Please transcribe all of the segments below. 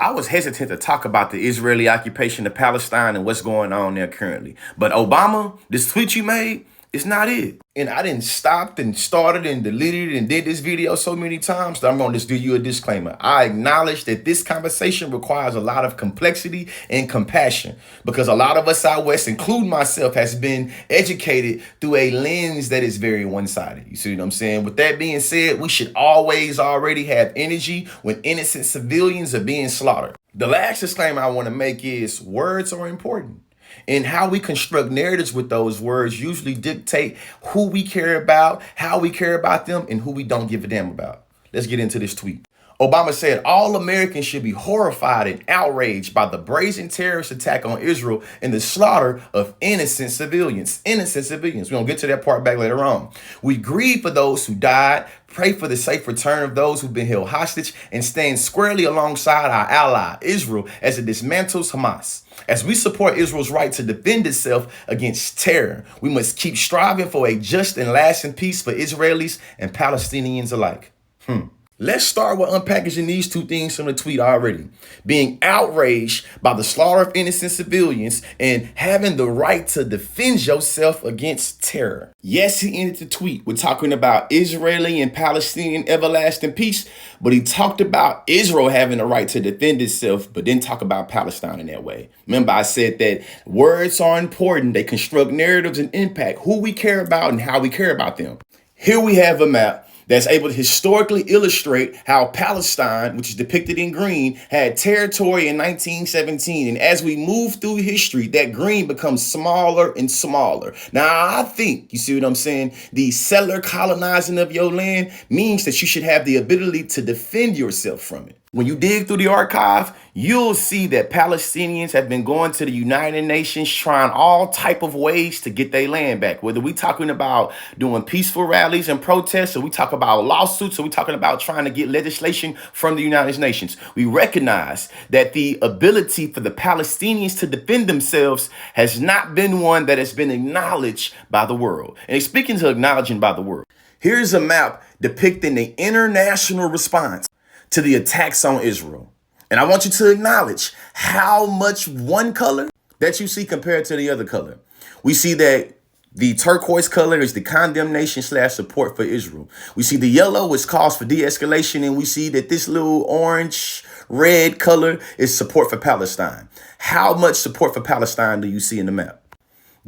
I was hesitant to talk about the Israeli occupation of Palestine and what's going on there currently. But Obama, this tweet you made, it's not it. And I didn't stop and started and deleted and did this video so many times that I'm going to just give you a disclaimer. I acknowledge that this conversation requires a lot of complexity and compassion because a lot of us out west, including myself, has been educated through a lens that is very one-sided. You see what I'm saying? With that being said, we should always already have energy when innocent civilians are being slaughtered. The last disclaimer I want to make is words are important. And how we construct narratives with those words usually dictate who we care about, how we care about them, and who we don't give a damn about. Let's get into this tweet. Obama said all Americans should be horrified and outraged by the brazen terrorist attack on Israel and the slaughter of innocent civilians. Innocent civilians. We're going to get to that part back later on. We grieve for those who died, pray for the safe return of those who've been held hostage, and stand squarely alongside our ally, Israel, as it dismantles Hamas. As we support Israel's right to defend itself against terror, we must keep striving for a just and lasting peace for Israelis and Palestinians alike. Let's start with unpackaging these two things from the tweet already. Being outraged by the slaughter of innocent civilians and having the right to defend yourself against terror. Yes, he ended the tweet with talking about Israeli and Palestinian everlasting peace, but he talked about Israel having the right to defend itself, but didn't talk about Palestine in that way. Remember, I said that words are important. They construct narratives and impact who we care about and how we care about them. Here we have a map that's able to historically illustrate how Palestine, which is depicted in green, had territory in 1917. And as we move through history, that green becomes smaller and smaller. Now, I think, you see what I'm saying? The settler colonizing of your land means that you should have the ability to defend yourself from it. When you dig through the archive, you'll see that Palestinians have been going to the United Nations trying all type of ways to get their land back. Whether we talking about doing peaceful rallies and protests, or we talk about lawsuits, or we talking about trying to get legislation from the United Nations. We recognize that the ability for the Palestinians to defend themselves has not been one that has been acknowledged by the world. And speaking to acknowledging by the world, here's a map depicting the international response to the attacks on Israel. And I want you to acknowledge how much one color that you see compared to the other color. We see that the turquoise color is the condemnation / support for Israel. We see the yellow is calls for de-escalation, and we see that this little orange red color is support for Palestine. How much support for Palestine do you see in the map?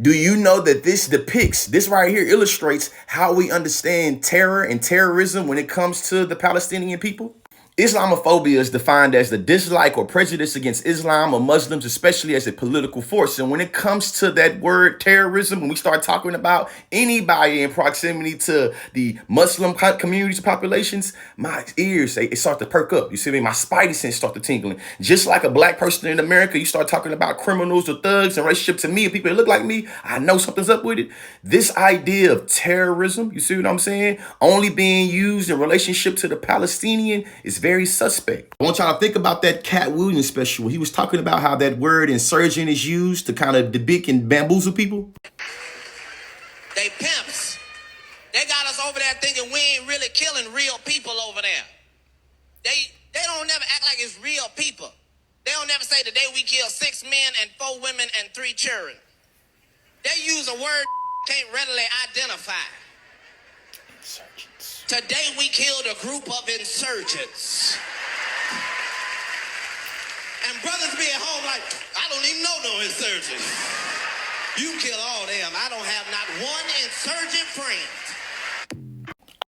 Do you know that this right here illustrates how we understand terror and terrorism when it comes to the Palestinian people? Islamophobia is defined as the dislike or prejudice against Islam or Muslims, especially as a political force. And when it comes to that word terrorism, when we start talking about anybody in proximity to the Muslim communities or populations, my ears, they start to perk up. You see me? My spidey sense start to tingling. Just like a black person in America, you start talking about criminals or thugs in relationship to me and people that look like me, I know something's up with it. This idea of terrorism, you see what I'm saying, only being used in relationship to the Palestinian is very suspect. I want y'all to think about that Cat Williams special. He was talking about how that word insurgent is used to kind of depict and bamboozle people. They pimps. They got us over there thinking we ain't really killing real people over there. They don't never act like it's real people. They don't never say today we killed 6 men and 4 women and 3 children. They use a word can't readily identify. Insurgents. Today we killed a group of insurgents. And brothers be at home like, I don't even know no insurgents. You kill all them. I don't have not one insurgent friend.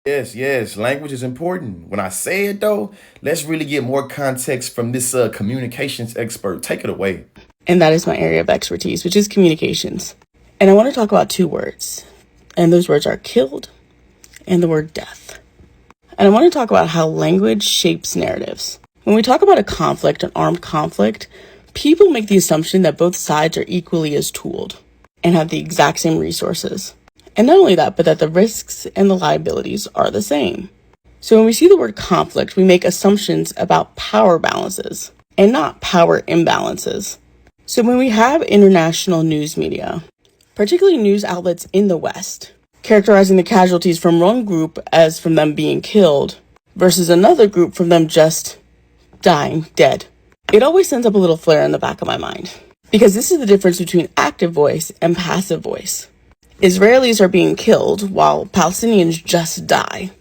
Yes, language is important. When I say it though, let's really get more context from this communications expert. Take it away. And that is my area of expertise, which is communications. And I want to talk about 2 words. And those words are killed and the word death. And I want to talk about how language shapes narratives. When we talk about a conflict, an armed conflict, people make the assumption that both sides are equally as tooled and have the exact same resources. And not only that, but that the risks and the liabilities are the same. So when we see the word conflict, we make assumptions about power balances and not power imbalances. So when we have international news media, particularly news outlets in the West, characterizing the casualties from one group as from them being killed versus another group from them just dying dead, It always sends up a little flare in the back of my mind, because this is the difference between active voice and passive voice. Israelis are being killed while Palestinians just die.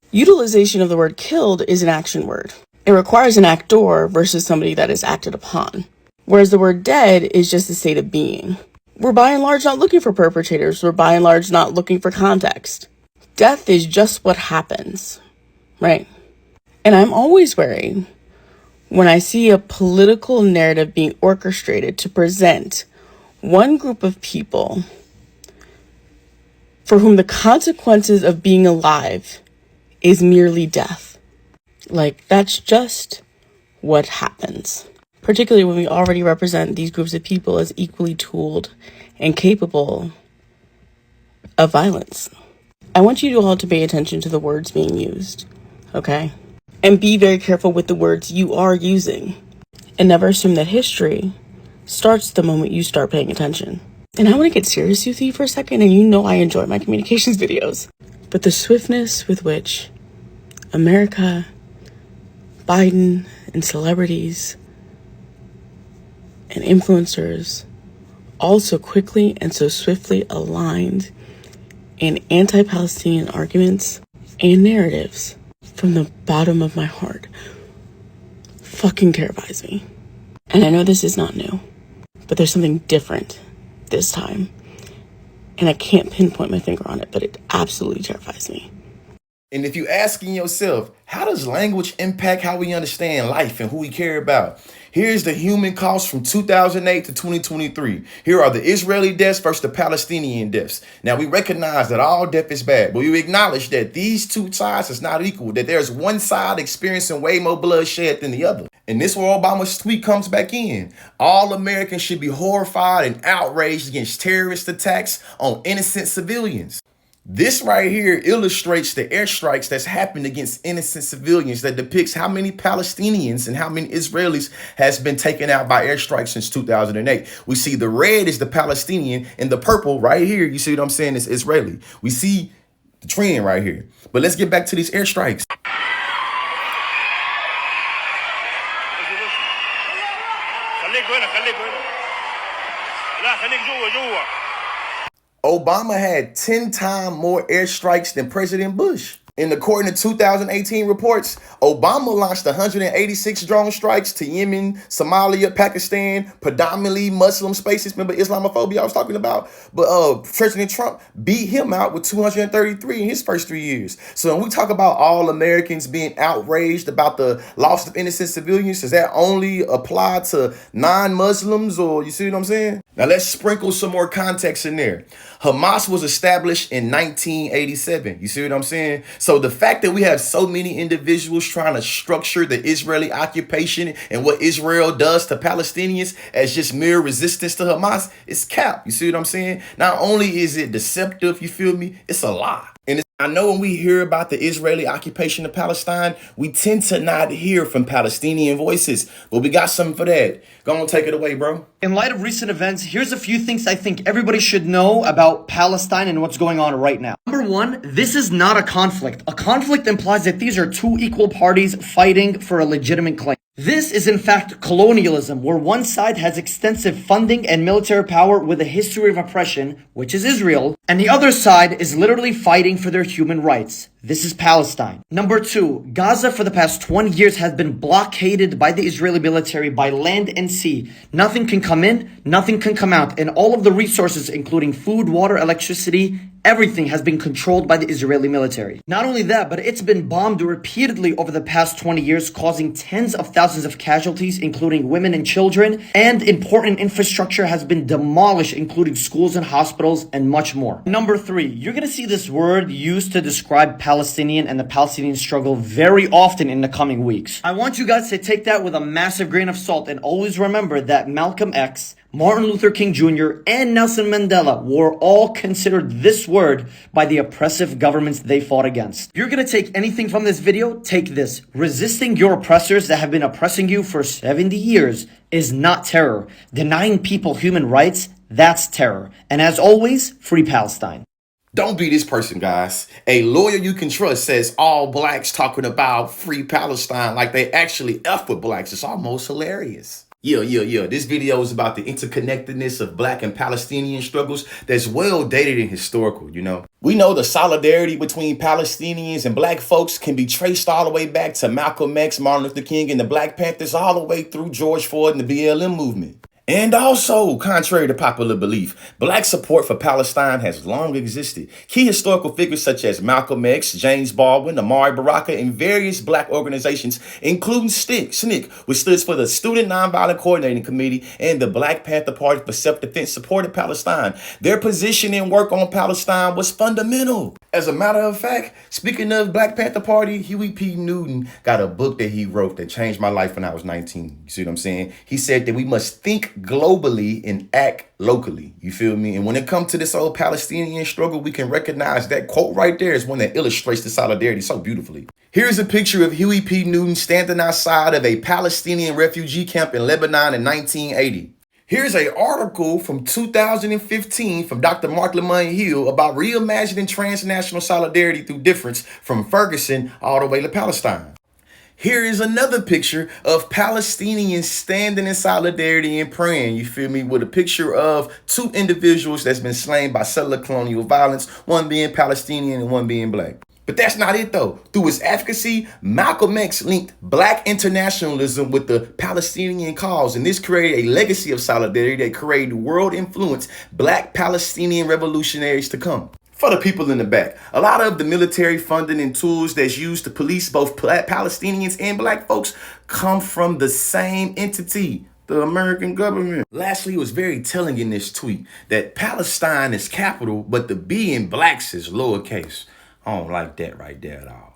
Utilization of the word killed is an action word. It requires an actor versus somebody that is acted upon. Whereas the word dead is just a state of being. We're by and large not looking for perpetrators. We're by and large not looking for context. Death is just what happens, right? And I'm always wary when I see a political narrative being orchestrated to present one group of people for whom the consequences of being alive is merely death. Like, that's just what happens. Particularly when we already represent these groups of people as equally tooled and capable of violence. I want you all to pay attention to the words being used, okay? And be very careful with the words you are using. And never assume that history starts the moment you start paying attention. And I want to get serious with you for a second, and you know I enjoy my communications videos. But the swiftness with which America, Biden, and celebrities and influencers all so quickly and so swiftly aligned in anti-Palestinian arguments and narratives from the bottom of my heart fucking terrifies me. And I know this is not new, but there's something different this time. And I can't pinpoint my finger on it, but it absolutely terrifies me. And if you're asking yourself, how does language impact how we understand life and who we care about? Here's the human cost from 2008 to 2023. Here are the Israeli deaths versus the Palestinian deaths. Now, we recognize that all death is bad, but we acknowledge that these two sides is not equal, that there's one side experiencing way more bloodshed than the other. And this where Obama's tweet comes back in. All Americans should be horrified and outraged against terrorist attacks on innocent civilians. This right here illustrates the airstrikes that's happened against innocent civilians, that depicts how many Palestinians and how many Israelis has been taken out by airstrikes since 2008. We see the red is the Palestinian and the purple right here, you see what I'm saying, is Israeli. We see the trend right here. But let's get back to these airstrikes. Obama had 10 times more airstrikes than President Bush. And according to 2018 reports, Obama launched 186 drone strikes to Yemen, Somalia, Pakistan, predominantly Muslim spaces. Remember Islamophobia I was talking about? But President Trump beat him out with 233 in his first 3 years. So when we talk about all Americans being outraged about the loss of innocent civilians, does that only apply to non-Muslims, or you see what I'm saying? Now let's sprinkle some more context in there. Hamas was established in 1987. You see what I'm saying? So the fact that we have so many individuals trying to structure the Israeli occupation and what Israel does to Palestinians as just mere resistance to Hamas is cap. You see what I'm saying? Not only is it deceptive, you feel me? It's a lie. And I know when we hear about the Israeli occupation of Palestine, we tend to not hear from Palestinian voices, but we got something for that. Go on, take it away, bro. In light of recent events, here's a few things I think everybody should know about Palestine and what's going on right now. Number one, this is not a conflict. A conflict implies that these are two equal parties fighting for a legitimate claim. This is in fact colonialism, where one side has extensive funding and military power with a history of oppression, which is Israel, and the other side is literally fighting for their human rights. This is Palestine. Number two, Gaza for the past 20 years has been blockaded by the Israeli military by land and sea. Nothing can come in, nothing can come out, and all of the resources, including food, water, electricity, everything has been controlled by the Israeli military. Not only that, but it's been bombed repeatedly over the past 20 years, causing tens of thousands of casualties, including women and children, and important infrastructure has been demolished, including schools and hospitals, and much more. Number three, you're gonna see this word used to describe Palestinian and the Palestinian struggle very often in the coming weeks. I want you guys to take that with a massive grain of salt, and always remember that Malcolm X, Martin Luther King Jr., and Nelson Mandela were all considered this word by the oppressive governments they fought against. If you're gonna take anything from this video, take this. Resisting your oppressors that have been oppressing you for 70 years is not terror. Denying people human rights, that's terror. And as always, free Palestine. Don't be this person, guys. A lawyer you can trust says all blacks talking about free Palestine like they actually F with blacks. It's almost hilarious. Yeah. This video is about the interconnectedness of black and Palestinian struggles that's well dated and historical, you know. We know the solidarity between Palestinians and black folks can be traced all the way back to Malcolm X, Martin Luther King, and the Black Panthers, all the way through George Floyd and the BLM movement. And also, contrary to popular belief, black support for Palestine has long existed. Key historical figures such as Malcolm X, James Baldwin, Amari Baraka, and various black organizations, including SNCC, which stands for the Student Nonviolent Coordinating Committee, and the Black Panther Party for Self-Defense, supported Palestine. Their position and work on Palestine was fundamental. As a matter of fact, speaking of Black Panther Party, Huey P. Newton got a book that he wrote that changed my life when I was 19. You see what I'm saying? He said that we must think globally and act locally. You feel me? And when it comes to this old Palestinian struggle, we can recognize that quote right there is one that illustrates the solidarity so beautifully. Here's a picture of Huey P. Newton standing outside of a Palestinian refugee camp in Lebanon in 1980. Here's an article from 2015 from Dr. Mark Lamont Hill about reimagining transnational solidarity through difference from Ferguson all the way to Palestine. Here is another picture of Palestinians standing in solidarity and praying, you feel me, with a picture of two individuals that's been slain by settler colonial violence, one being Palestinian and one being black. But that's not it though. Through his advocacy, Malcolm X linked black internationalism with the Palestinian cause, and this created a legacy of solidarity that created world-influenced black Palestinian revolutionaries to come. For the people in the back, a lot of the military funding and tools that's used to police both Palestinians and black folks come from the same entity, the American government. Lastly, it was very telling in this tweet that Palestine is capital, but the B in blacks is lowercase. I don't like that right there at all.